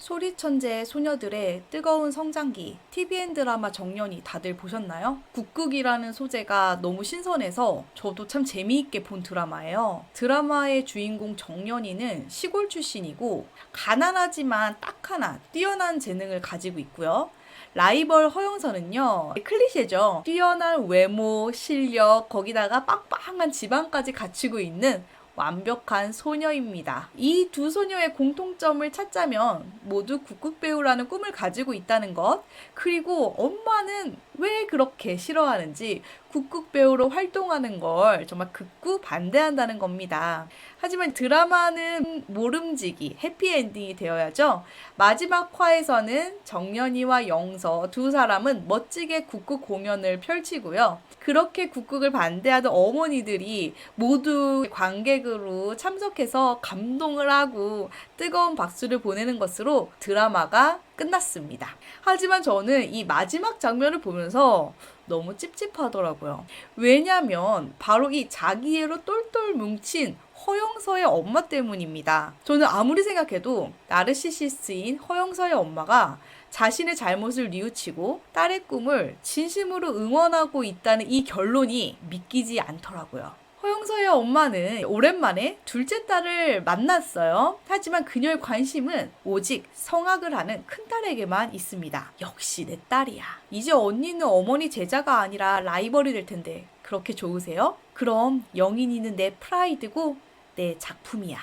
소리천재 소녀들의 뜨거운 성장기, TVN 드라마 정년이 다들 보셨나요? 국극이라는 소재가 너무 신선해서 저도 참 재미있게 본 드라마예요. 드라마의 주인공 정년이는 시골 출신이고 가난하지만 딱 하나 뛰어난 재능을 가지고 있고요. 라이벌 허영서는요, 클리셰죠. 뛰어난 외모, 실력, 거기다가 빵빵한 지방까지 갖추고 있는 완벽한 소녀입니다. 이 두 소녀의 공통점을 찾자면 모두 국극배우라는 꿈을 가지고 있다는 것, 그리고 엄마는 왜 그렇게 싫어하는지 국극배우로 활동하는 걸 정말 극구 반대한다는 겁니다. 하지만 드라마는 모름지기 해피엔딩이 되어야죠. 마지막 화에서는 정연이와 영서 두 사람은 멋지게 국극 공연을 펼치고요. 그렇게 국극을 반대하던 어머니들이 모두 관객으로 참석해서 감동을 하고 뜨거운 박수를 보내는 것으로 드라마가 끝났습니다. 하지만 저는 이 마지막 장면을 보면서 너무 찝찝하더라고요. 왜냐면 바로 이 자기애로 똘똘 뭉친 허영서의 엄마 때문입니다. 저는 아무리 생각해도 나르시시스트인 허영서의 엄마가 자신의 잘못을 뉘우치고 딸의 꿈을 진심으로 응원하고 있다는 이 결론이 믿기지 않더라고요. 허영서의 엄마는 오랜만에 둘째 딸을 만났어요. 하지만 그녀의 관심은 오직 성악을 하는 큰딸에게만 있습니다. 역시 내 딸이야. 이제 언니는 어머니 제자가 아니라 라이벌이 될 텐데 그렇게 좋으세요? 그럼 영인이는 내 프라이드고 내 작품이야.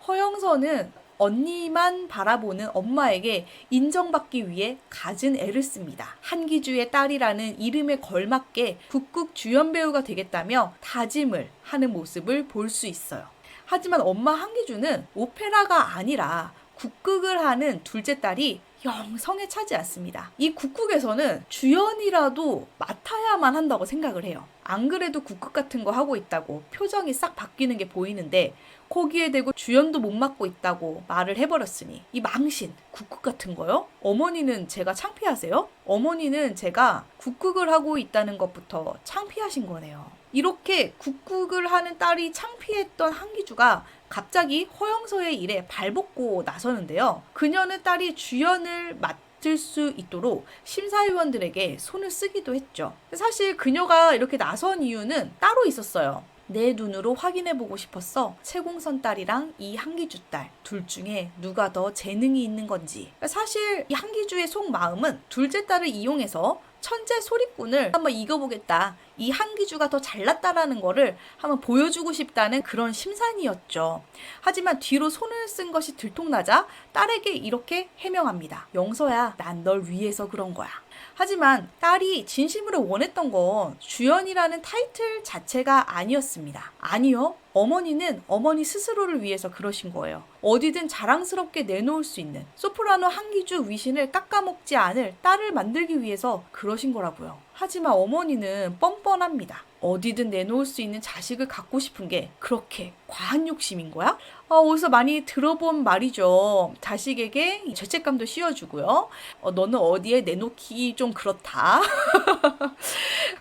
허영서는 언니만 바라보는 엄마에게 인정받기 위해 갖은 애를 씁니다. 한기주의 딸이라는 이름에 걸맞게 국극 주연 배우가 되겠다며 다짐을 하는 모습을 볼 수 있어요. 하지만 엄마 한기주는 오페라가 아니라 국극을 하는 둘째 딸이 영 성에 차지 않습니다. 이 국극에서는 주연이라도 맡아야만 한다고 생각을 해요. 안 그래도 국극 같은 거 하고 있다고 표정이 싹 바뀌는 게 보이는데 거기에 대고 주연도 못 맡고 있다고 말을 해버렸으니 이 망신, 국극 같은 거요? 어머니는 제가 창피하세요? 어머니는 제가 국극을 하고 있다는 것부터 창피하신 거네요. 이렇게 국극을 하는 딸이 창피했던 한기주가 갑자기 허영서의 일에 발벗고 나서는데요. 그녀는 딸이 주연을 맡을 수 있도록 심사위원들에게 손을 쓰기도 했죠. 사실 그녀가 이렇게 나선 이유는 따로 있었어요. 내 눈으로 확인해보고 싶었어. 최공선 딸이랑 이 한기주 딸 둘 중에 누가 더 재능이 있는 건지. 사실 이 한기주의 속마음은 둘째 딸을 이용해서 천재 소리꾼을 한번 이겨보겠다. 이 한기주가 더 잘났다라는 거를 한번 보여주고 싶다는 그런 심산이었죠. 하지만 뒤로 손을 쓴 것이 들통나자 딸에게 이렇게 해명합니다. 영서야, 난 널 위해서 그런 거야. 하지만 딸이 진심으로 원했던 건 주연이라는 타이틀 자체가 아니었습니다. 아니요. 어머니는 어머니 스스로를 위해서 그러신 거예요. 어디든 자랑스럽게 내놓을 수 있는 소프라노 한기주 위신을 깎아먹지 않을 딸을 만들기 위해서 그러신 거라고요. 하지만 어머니는 뻔뻔합니다. 어디든 내놓을 수 있는 자식을 갖고 싶은 게 그렇게 과한 욕심인 거야? 어디서 많이 들어본 말이죠. 자식에게 죄책감도 씌워주고요. 너는 어디에 내놓기 좀 그렇다.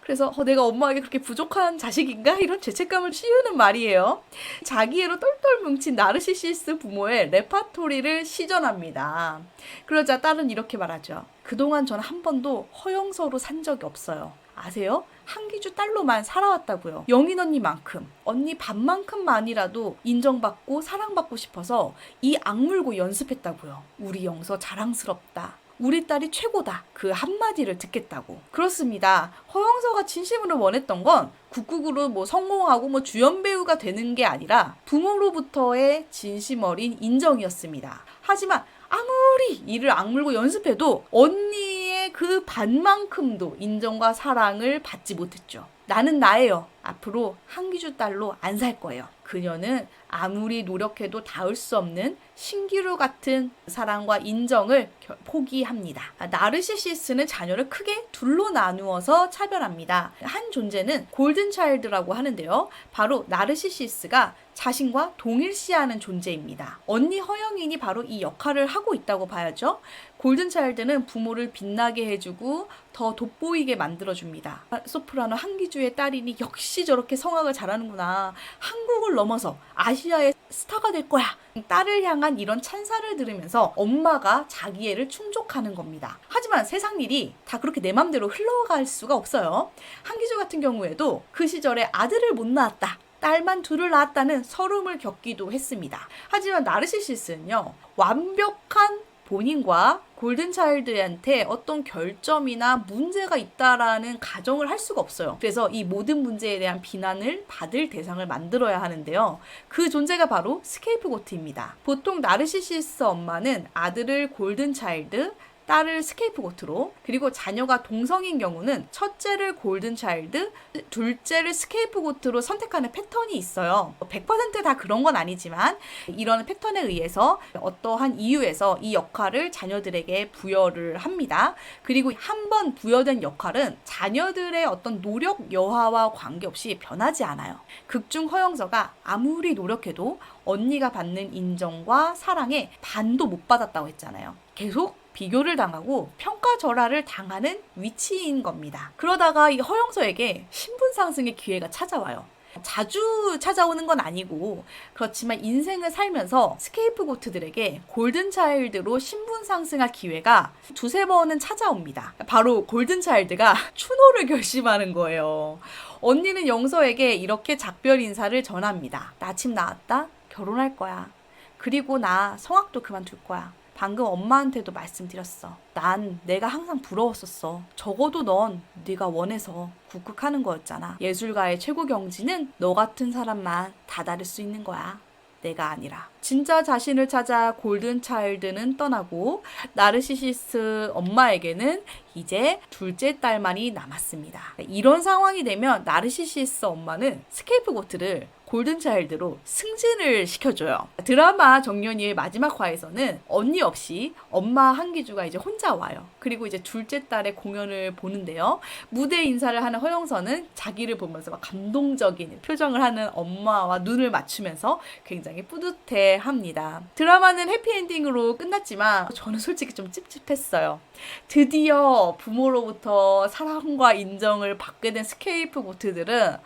그래서 내가 엄마에게 그렇게 부족한 자식인가? 이런 죄책감을 씌우는 말이에요. 자기애로 똘똘 뭉친 나르시시스트 부모의 레파토리를 시전합니다. 그러자 딸은 이렇게 말하죠. 그동안 전 한 번도 허영서로 산 적이 없어요. 아세요? 한기주 딸로만 살아왔다고요. 영인 언니만큼, 언니 반만큼만이라도 인정받고 사랑받고 싶어서 이 악물고 연습했다고요. 우리 영서 자랑스럽다. 우리 딸이 최고다. 그 한마디를 듣겠다고. 그렇습니다. 허영서가 진심으로 원했던 건 국극으로 성공하고 주연 배우가 되는 게 아니라 부모로부터의 진심 어린 인정이었습니다. 하지만 아무리 이를 악물고 연습해도 언니의 그 반만큼도 인정과 사랑을 받지 못했죠. 나는 나예요. 앞으로 한기주 딸로 안 살 거예요. 그녀는 아무리 노력해도 닿을 수 없는 신기루 같은 사랑과 인정을 포기합니다. 나르시시스는 자녀를 크게 둘로 나누어서 차별합니다. 한 존재는 골든차일드라고 하는데요. 바로 나르시시스가 자신과 동일시하는 존재입니다. 언니 허영인이 바로 이 역할을 하고 있다고 봐야죠. 골든차일드는 부모를 빛나게 해주고 더 돋보이게 만들어줍니다. 소프라노 한기주의 딸이니 역시 저렇게 성악을 잘하는구나. 한국을 넘어서 아시아의 스타가 될 거야. 딸을 향한 이런 찬사를 들으면서 엄마가 자기 애를 충족하는 겁니다. 하지만 세상 일이 다 그렇게 내 맘대로 흘러갈 수가 없어요. 한기주 같은 경우에도 그 시절에 아들을 못 낳았다. 딸만 둘을 낳았다는 서름을 겪기도 했습니다. 하지만 나르시시스는요, 완벽한 본인과 골든차일드한테 어떤 결점이나 문제가 있다라는 가정을 할 수가 없어요. 그래서 이 모든 문제에 대한 비난을 받을 대상을 만들어야 하는데요. 그 존재가 바로 스케이프고트입니다. 보통 나르시시스 엄마는 아들을 골든차일드, 딸을 스케이프고트로, 그리고 자녀가 동성인 경우는 첫째를 골든차일드, 둘째를 스케이프고트로 선택하는 패턴이 있어요. 100% 다 그런 건 아니지만 이런 패턴에 의해서 어떠한 이유에서 이 역할을 자녀들에게 부여를 합니다. 그리고 한 번 부여된 역할은 자녀들의 어떤 노력 여하와 관계없이 변하지 않아요. 극중 허영서가 아무리 노력해도 언니가 받는 인정과 사랑에 반도 못 받았다고 했잖아요. 계속 비교를 당하고 평가절하를 당하는 위치인 겁니다. 그러다가 이 허영서에게 신분 상승의 기회가 찾아와요. 자주 찾아오는 건 아니고 그렇지만 인생을 살면서 스케이프고트들에게 골든차일드로 신분 상승할 기회가 두세 번은 찾아옵니다. 바로 골든차일드가 추노를 결심하는 거예요. 언니는 영서에게 이렇게 작별 인사를 전합니다. 나 집 나왔다. 결혼할 거야. 그리고 나 성악도 그만둘 거야. 방금 엄마한테도 말씀드렸어. 난 내가 항상 부러웠었어. 적어도 넌 네가 원해서 국극하는 거였잖아. 예술가의 최고 경지는 너 같은 사람만 다다를 수 있는 거야. 내가 아니라. 진짜 자신을 찾아 골든차일드는 떠나고 나르시시스 엄마에게는 이제 둘째 딸만이 남았습니다. 이런 상황이 되면 나르시시스 엄마는 스케이프고트를 골든차일드로 승진을 시켜줘요. 드라마 정년이의 마지막 화에서는 언니 없이 엄마 한기주가 이제 혼자 와요. 그리고 이제 둘째 딸의 공연을 보는데요. 무대 인사를 하는 허영서는 자기를 보면서 막 감동적인 표정을 하는 엄마와 눈을 맞추면서 굉장히 뿌듯해 합니다. 드라마는 해피엔딩으로 끝났지만 저는 솔직히 좀 찝찝했어요. 드디어 부모로부터 사랑과 인정을 받게 된 스케이프고트들은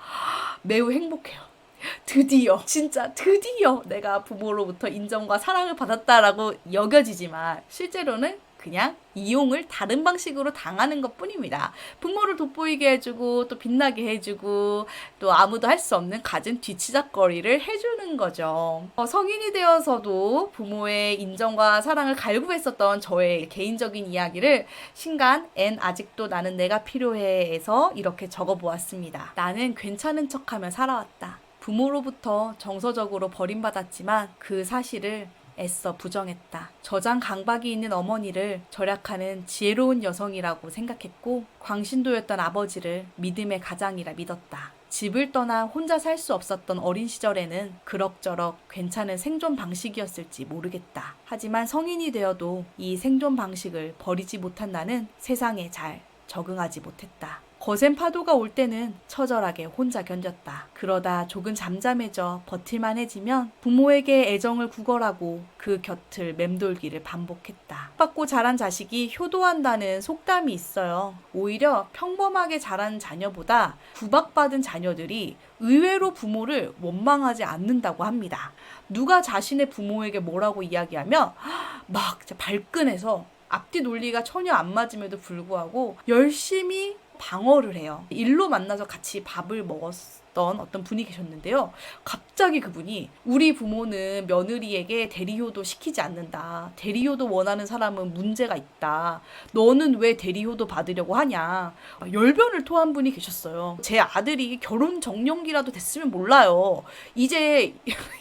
매우 행복해요. 드디어, 진짜 드디어 내가 부모로부터 인정과 사랑을 받았다라고 여겨지지만 실제로는 그냥 이용을 다른 방식으로 당하는 것 뿐입니다. 부모를 돋보이게 해주고 또 빛나게 해주고 또 아무도 할 수 없는 갖은 뒤치작거리를 해주는 거죠. 성인이 되어서도 부모의 인정과 사랑을 갈구했었던 저의 개인적인 이야기를 신간 아직도 나는 내가 필요해에서 이렇게 적어보았습니다. 나는 괜찮은 척하며 살아왔다. 부모로부터 정서적으로 버림받았지만 그 사실을 애써 부정했다. 저장 강박이 있는 어머니를 절약하는 지혜로운 여성이라고 생각했고 광신도였던 아버지를 믿음의 가장이라 믿었다. 집을 떠나 혼자 살 수 없었던 어린 시절에는 그럭저럭 괜찮은 생존 방식이었을지 모르겠다. 하지만 성인이 되어도 이 생존 방식을 버리지 못한 나는 세상에 잘 적응하지 못했다. 거센 파도가 올 때는 처절하게 혼자 견뎠다. 그러다 조금 잠잠해져 버틸만해지면 부모에게 애정을 구걸하고 그 곁을 맴돌기를 반복했다. 받고 자란 자식이 효도한다는 속담이 있어요. 오히려 평범하게 자란 자녀보다 구박받은 자녀들이 의외로 부모를 원망하지 않는다고 합니다. 누가 자신의 부모에게 뭐라고 이야기하면 막 발끈해서 앞뒤 논리가 전혀 안 맞음에도 불구하고 열심히 방어를 해요. 일로 만나서 같이 밥을 먹었던 어떤 분이 계셨는데요. 갑자기 그분이 우리 부모는 며느리에게 대리효도 시키지 않는다. 대리효도 원하는 사람은 문제가 있다. 너는 왜 대리효도 받으려고 하냐. 열변을 토한 분이 계셨어요. 제 아들이 결혼 정년기라도 됐으면 몰라요. 이제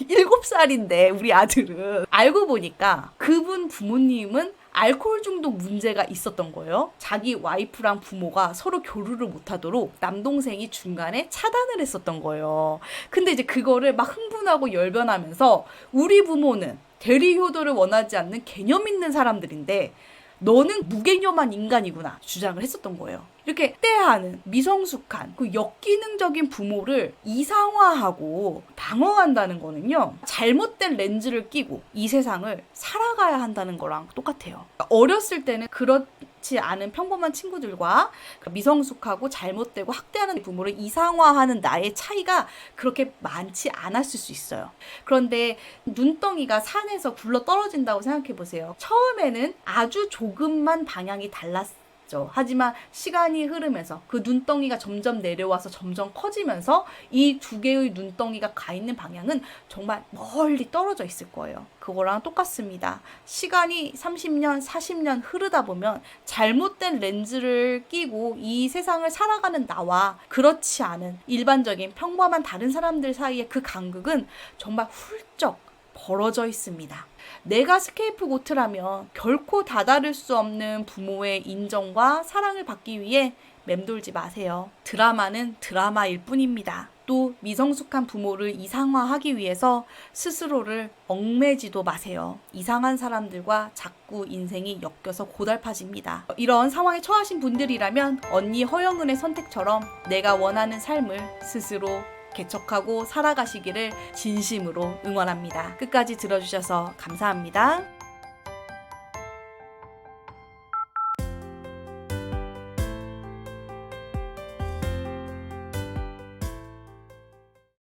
7살인데 우리 아들은. 알고 보니까 그분 부모님은 알코올 중독 문제가 있었던 거예요. 자기 와이프랑 부모가 서로 교류를 못하도록 남동생이 중간에 차단을 했었던 거예요. 근데 이제 그거를 막 흥분하고 열변하면서 우리 부모는 대리효도를 원하지 않는 개념 있는 사람들인데 너는 무개념한 인간이구나 주장을 했었던 거예요. 이렇게 때하는 미성숙한 그 역기능적인 부모를 이상화하고 방어한다는 거는요, 잘못된 렌즈를 끼고 이 세상을 살아가야 한다는 거랑 똑같아요. 어렸을 때는 그렇지 않은 평범한 친구들과 미성숙하고 잘못되고 학대하는 부모를 이상화하는 나의 차이가 그렇게 많지 않았을 수 있어요. 그런데 눈덩이가 산에서 굴러 떨어진다고 생각해 보세요. 처음에는 아주 조금만 방향이 달랐어요. 하지만 시간이 흐르면서 그 눈덩이가 점점 내려와서 점점 커지면서 이 두 개의 눈덩이가 가 있는 방향은 정말 멀리 떨어져 있을 거예요. 그거랑 똑같습니다. 시간이 30년, 40년 흐르다 보면 잘못된 렌즈를 끼고 이 세상을 살아가는 나와 그렇지 않은 일반적인 평범한 다른 사람들 사이의 그 간극은 정말 훌쩍 벌어져 있습니다. 내가 스케이프고트라면 결코 다다를 수 없는 부모의 인정과 사랑을 받기 위해 맴돌지 마세요. 드라마는 드라마일 뿐입니다. 또 미성숙한 부모를 이상화하기 위해서 스스로를 얽매지도 마세요. 이상한 사람들과 자꾸 인생이 엮여서 고달파집니다. 이런 상황에 처하신 분들이라면 언니 허영은의 선택처럼 내가 원하는 삶을 스스로 개척하고 살아가시기를 진심으로 응원합니다. 끝까지 들어주셔서 감사합니다.